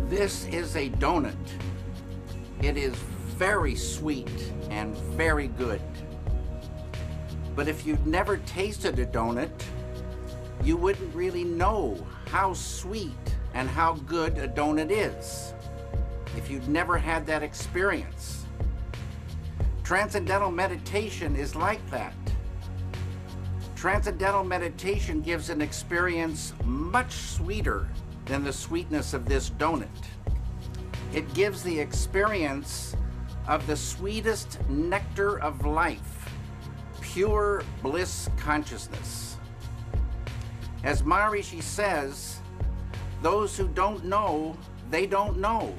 This is a donut. It is very sweet and very good. But if you'd never tasted a donut, you wouldn't really know how sweet and how good a donut is if you'd never had that experience. Transcendental meditation is like that. Transcendental meditation gives an experience much sweeter than the sweetness of this donut. It gives the experience of the sweetest nectar of life, pure bliss consciousness. As Maharishi says, those who don't know, they don't know.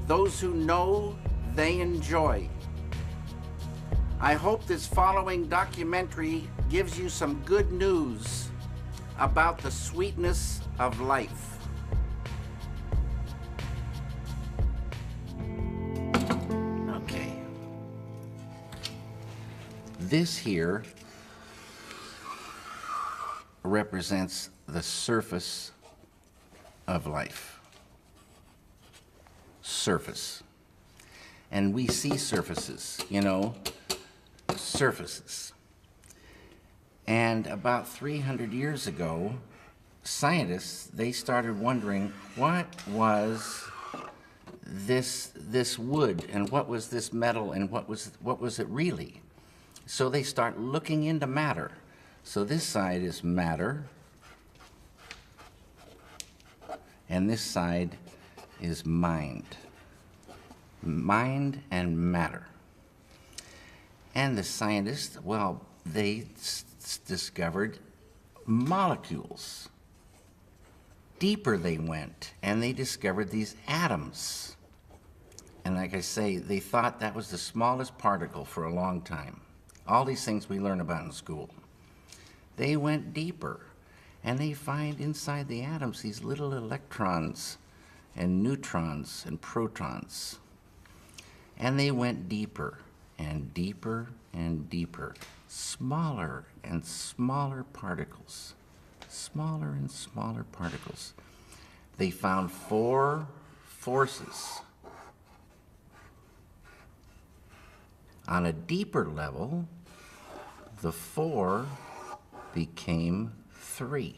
Those who know, they enjoy. I hope this following documentary gives you some good news about the sweetness of life. Okay. This here represents the surface of life. Surface. And we see surfaces, you know, surfaces. And about 300 years ago, scientists, they started wondering what was this wood and what was this metal and what was it really? So they start looking into matter. So this side is matter, and this side is mind. Mind and matter. And the scientists, well, they discovered molecules. Deeper they went, and they discovered these atoms. And like I say, they thought that was the smallest particle for a long time. All these things we learn about in school. They went deeper, and they find inside the atoms these little electrons and neutrons and protons. And they went deeper and deeper and deeper, smaller and smaller particles, smaller and smaller particles. They found 4 forces. On a deeper level, the 4 became 3.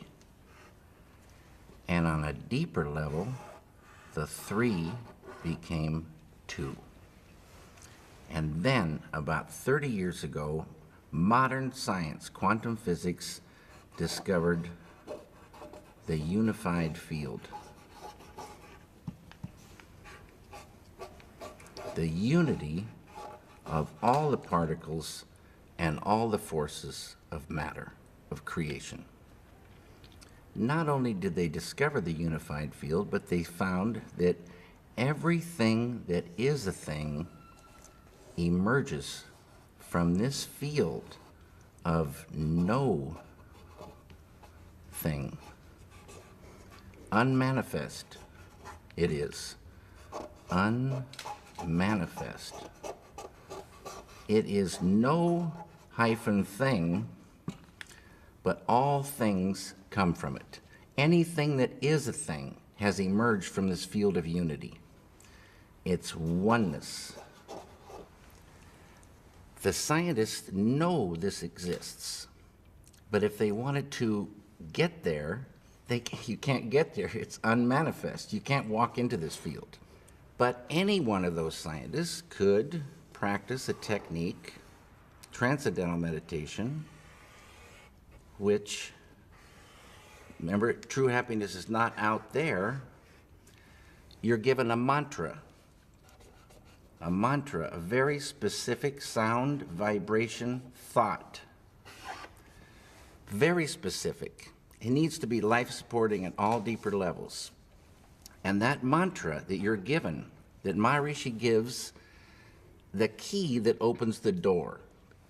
And on a deeper level, the 3 became 2. And then, about 30 years ago, modern science, quantum physics, discovered the unified field. The unity of all the particles and all the forces of matter, of creation. Not only did they discover the unified field, but they found that everything that is a thing emerges from this field of no thing. Unmanifest, it is. Unmanifest. It is no hyphen thing, but all things come from it. Anything that is a thing has emerged from this field of unity. It's oneness. The scientists know this exists, but if they wanted to get there, you can't get there. It's unmanifest. You can't walk into this field. But any one of those scientists could practice a technique, transcendental meditation, which, remember, true happiness is not out there. You're given a mantra, a very specific sound, vibration, thought. Very specific. It needs to be life-supporting at all deeper levels. And that mantra that you're given, that Maharishi gives, the key that opens the door.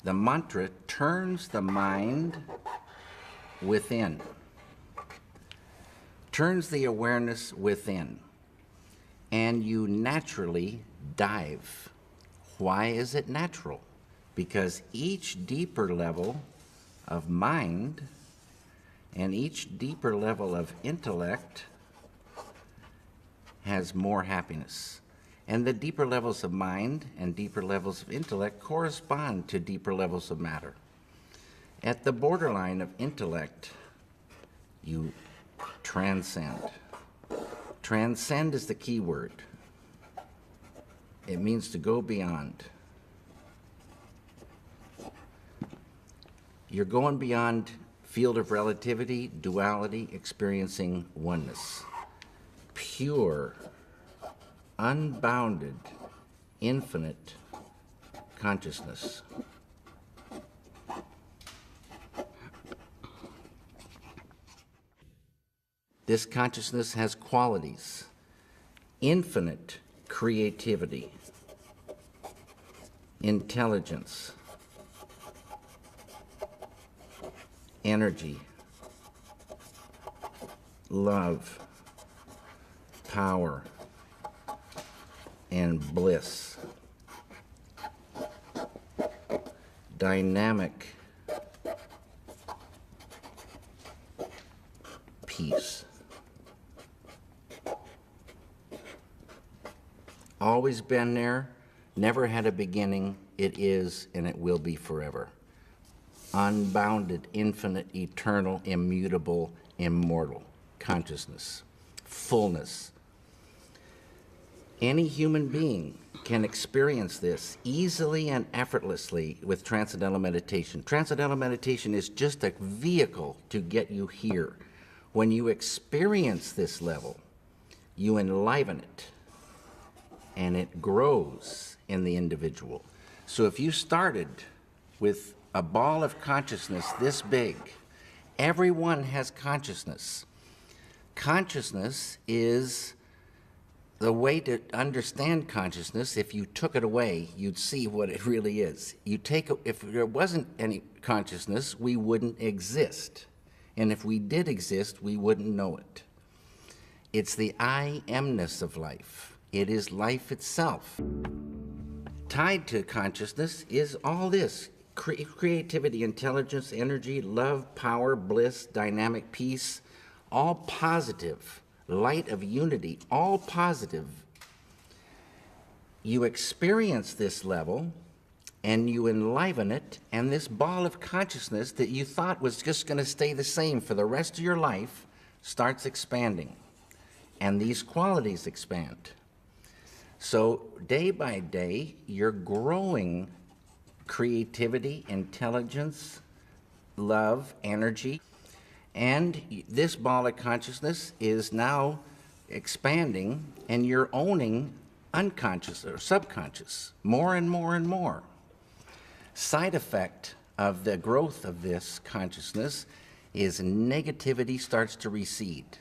The mantra turns the mind within, turns the awareness within, and you naturally dive. Why is it natural? Because each deeper level of mind and each deeper level of intellect has more happiness. And the deeper levels of mind and deeper levels of intellect correspond to deeper levels of matter. At the borderline of intellect, you transcend. Transcend is the key word. It means to go beyond. You're going beyond field of relativity, duality, experiencing oneness. Pure, unbounded, infinite consciousness. This consciousness has qualities: infinite creativity, intelligence, energy, love, power, and bliss. Dynamic peace. Always been there, never had a beginning, it is and it will be forever. Unbounded, infinite, eternal, immutable, immortal consciousness, fullness. Any human being can experience this easily and effortlessly with Transcendental Meditation. Transcendental Meditation is just a vehicle to get you here. When you experience this level, you enliven it, and it grows in the individual. So if you started with a ball of consciousness this big, everyone has consciousness. Consciousness is the way to understand consciousness. If you took it away, you'd see what it really is. If there wasn't any consciousness, we wouldn't exist. And if we did exist, we wouldn't know it. It's the I amness of life. It is life itself. Tied to consciousness is all this: creativity, intelligence, energy, love, power, bliss, dynamic peace, all positive, light of unity, all positive. You experience this level and you enliven it, and this ball of consciousness that you thought was just going to stay the same for the rest of your life starts expanding, and these qualities expand. So day by day, you're growing creativity, intelligence, love, energy, and this ball of consciousness is now expanding, and you're owning unconscious or subconscious more and more and more. Side effect of the growth of this consciousness is negativity starts to recede,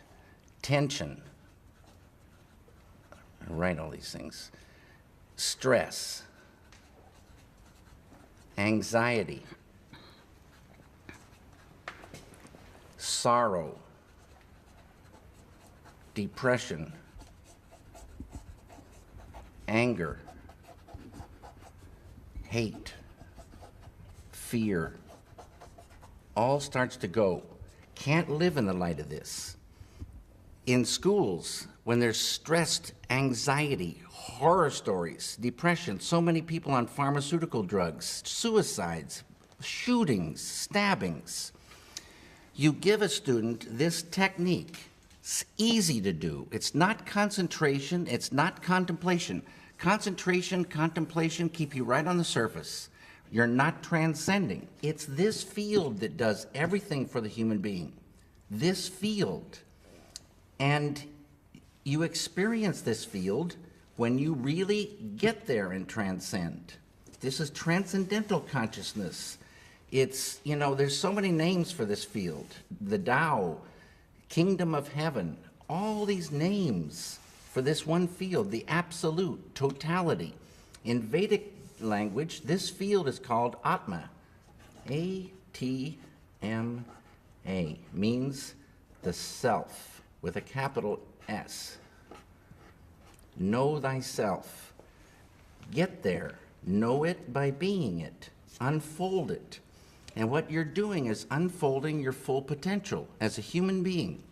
tension, I write all these things, stress, anxiety, sorrow, depression, anger, hate, fear, all starts to go. Can't live in the light of this. In schools, when there's stressed anxiety, horror stories, depression, so many people on pharmaceutical drugs, suicides, shootings, stabbings, you give a student this technique. It's easy to do. It's not concentration, it's not contemplation. Concentration, contemplation keep you right on the surface. You're not transcending. It's this field that does everything for the human being. This field. And you experience this field when you really get there and transcend. This is transcendental consciousness. It's, there's so many names for this field. The Tao, Kingdom of Heaven, all these names for this one field, the absolute, totality. In Vedic language, this field is called Atma. A-T-M-A, means the self, with a capital S. Know thyself. Get there. Know it by being it. Unfold it. And what you're doing is unfolding your full potential as a human being.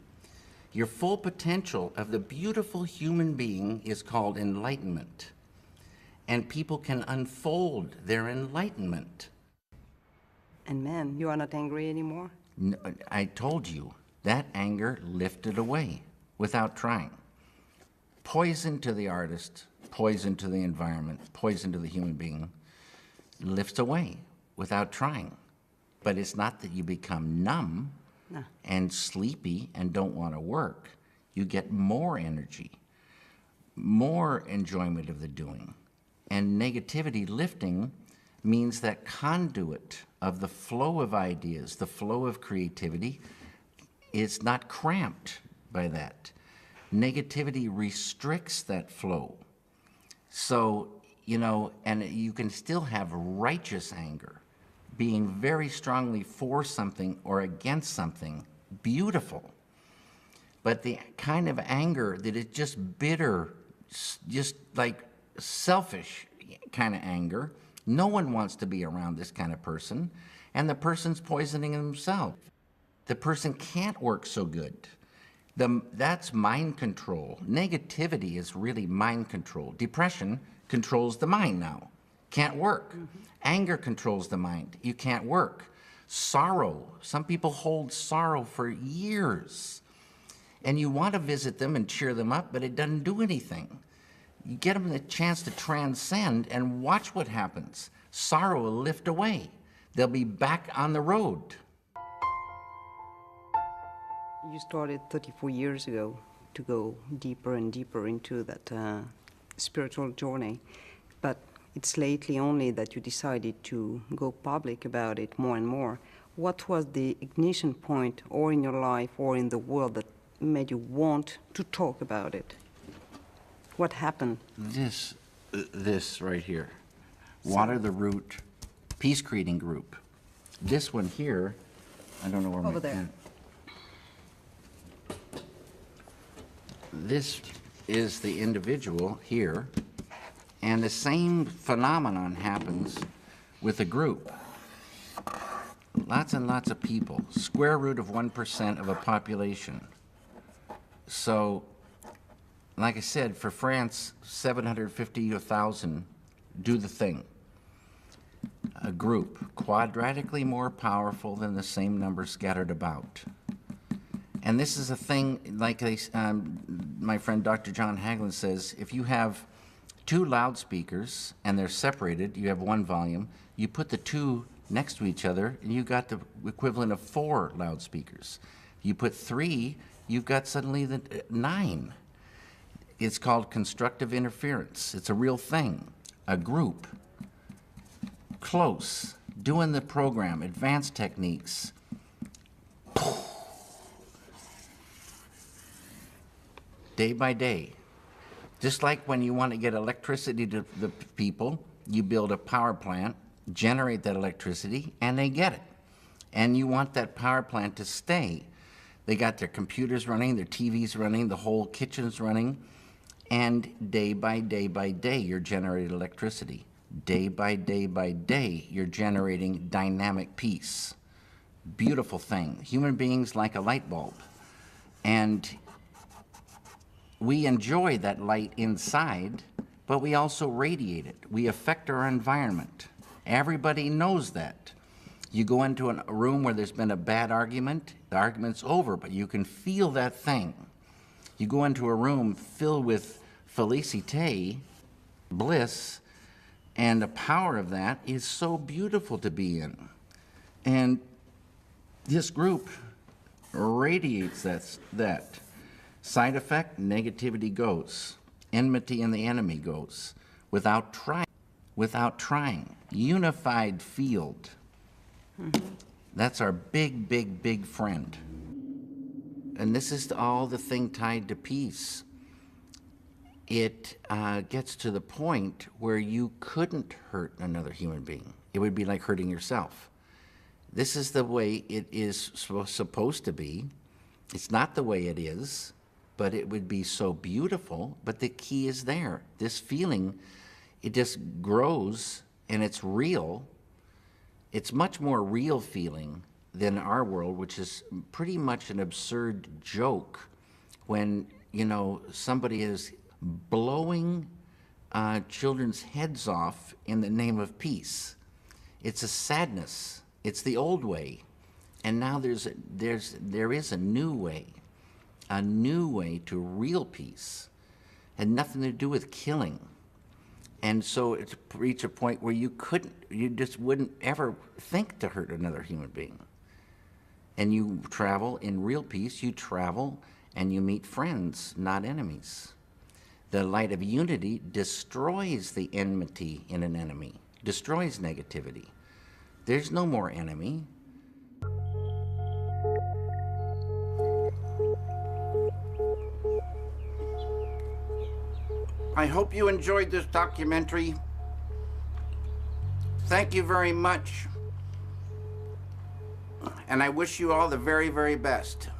Your full potential of the beautiful human being is called enlightenment. And people can unfold their enlightenment. And man, you are not angry anymore? No, I told you, that anger lifted away without trying. Poison to the artist, poison to the environment, poison to the human being, lifts away without trying. But it's not that you become numb and sleepy and don't want to work. You get more energy, more enjoyment of the doing. And negativity lifting means that conduit of the flow of ideas, the flow of creativity, is not cramped by that. Negativity restricts that flow. So, you know, and you can still have righteous anger, being very strongly for something or against something, beautiful. But the kind of anger that is just bitter, just like selfish kind of anger, no one wants to be around this kind of person, and the person's poisoning themselves. The person can't work so good. That's mind control. Negativity is really mind control. Depression controls the mind now. Can't work. Anger controls the mind. You can't work. Sorrow. Some people hold sorrow for years. And you want to visit them and cheer them up, but it doesn't do anything. You get them the chance to transcend and watch what happens. Sorrow will lift away. They'll be back on the road. You started 34 years ago to go deeper and deeper into that spiritual journey, but it's lately only that you decided to go public about it more and more. What was the ignition point, or in your life or in the world, that made you want to talk about it? What happened? This right here, Water the Root Peace Creating Group. This one here, I don't know where Over there. This is the individual here, and the same phenomenon happens with a group. Lots and lots of people, square root of 1% of a population. So, like I said, for France, 750 to 1,000 do the thing. A group, quadratically more powerful than the same number scattered about. And this is a thing, like my friend Dr. John Hagelin says, if you have two loudspeakers and they're separated, you have one volume, you put the two next to each other and you got the equivalent of 4 loudspeakers. You put 3, you've got suddenly the 9. It's called constructive interference. It's a real thing. A group, close, doing the program, advanced techniques. Day by day. Just like when you want to get electricity to the people, you build a power plant, generate that electricity, and they get it. And you want that power plant to stay. They got their computers running, their TVs running, the whole kitchen's running, and day by day, you're generating electricity. Day by day, you're generating dynamic peace. Beautiful thing. Human beings like a light bulb. And we enjoy that light inside, but we also radiate it. We affect our environment. Everybody knows that. You go into a room where there's been a bad argument, the argument's over, but you can feel that thing. You go into a room filled with felicite, bliss, and the power of that is so beautiful to be in. And this group radiates that. Side effect, negativity goes. Enmity and the enemy goes. Without trying. Unified field. That's our big friend. And this is all the thing tied to peace. It gets to the point where you couldn't hurt another human being. It would be like hurting yourself. This is the way it is supposed to be. It's not the way it is, but it would be so beautiful. But the key is there. This feeling, it just grows and it's real. It's much more real feeling than our world, which is pretty much an absurd joke when, you know, somebody is blowing children's heads off in the name of peace. It's a sadness. It's the old way. And now there is a new way to real peace. Had nothing to do with killing. And so it's reached a point where you just wouldn't ever think to hurt another human being. And you travel in real peace, you travel and you meet friends, not enemies. The light of unity destroys the enmity in an enemy, destroys negativity. There's no more enemy. I hope you enjoyed this documentary. Thank you very much. And I wish you all the very, very best.